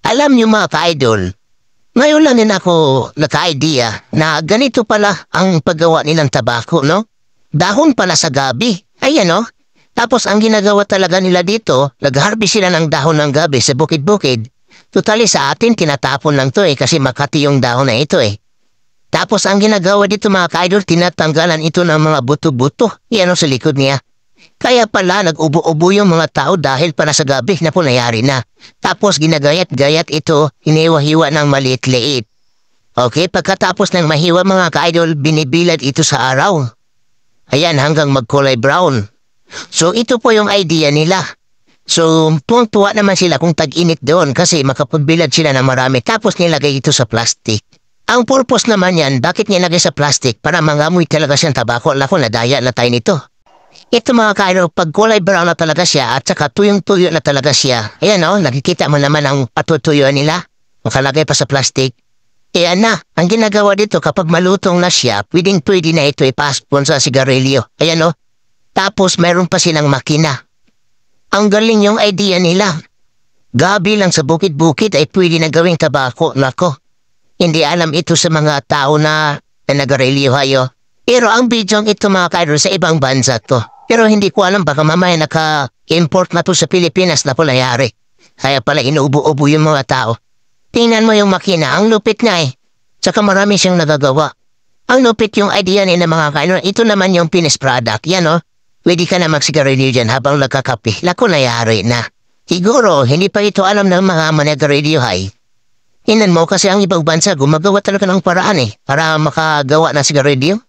Alam niyo mga ka-idol, ngayon lang din ako naka-idea na ganito pala ang paggawa nilang tabako, no? Dahon pala sa gabi. Ayan, no? Tapos ang ginagawa talaga nila dito, nag-harvest sila ng dahon ng gabi sa bukid-bukid. Totally sa atin, tinatapon lang to kasi makati yung dahon na ito eh. Tapos ang ginagawa dito mga ka-idol, tinatanggalan ito ng mga buto-buto. Yan o sa likod niya. Kaya pala nag-ubo-ubo yung mga tao dahil para sa gabi na po nangyari na. Tapos ginagayat-gayat ito, hiniwa-hiwa ng maliit-liit. Okay, pagkatapos ng mahiwa mga ka-idol, binibilad ito sa araw. Ayan, hanggang magkulay brown. So ito po yung idea nila. So tuwang-tuwa naman sila kung tag-init doon kasi makapagbilad sila ng marami tapos nilagay ito sa plastic. Ang purpose naman yan, bakit nilagay sa plastic? Para mangamoy talaga siyang tabako. Lako, nadaya na tayo nito. Ito mga kaidol, pag kulay brown na talaga siya at saka tuyong-tuyo na talaga siya. Ayan o, nakikita mo naman ang patutuyo nila. Makalagay pa sa plastic. Ayan na, ang ginagawa dito kapag malutong na siya, pwedeng-pwede na ito ipaspon sa sigarilyo. Ayan o. Tapos mayroon pa silang makina. Ang galing yung idea nila. Gabi lang sa bukid-bukid ay pwede na gawing tabako. Nako, hindi alam ito sa mga tao na nagarilyo hayo. Pero ang bidyong ito mga kaidol sa ibang bansa to. Pero hindi ko alam baka mamaya naka-import na to sa Pilipinas na po nangyari. Kaya pala inuubo-ubo yung mga tao. Tingnan mo yung makina, ang lupit na eh. Tsaka marami siyang nagagawa. Ang lupit yung idea nila mga kaidol. Ito naman yung finished product. Yan o. Pwede ka na magsigarilyo dyan habang nagkakape. Lako nangyari na. Siguro, hindi pa ito alam ng mga managarilyo hay. Hinan mo kasi ang ibang bansa gumagawa talaga ng paraan eh. Para makagawa ng sigarilyo.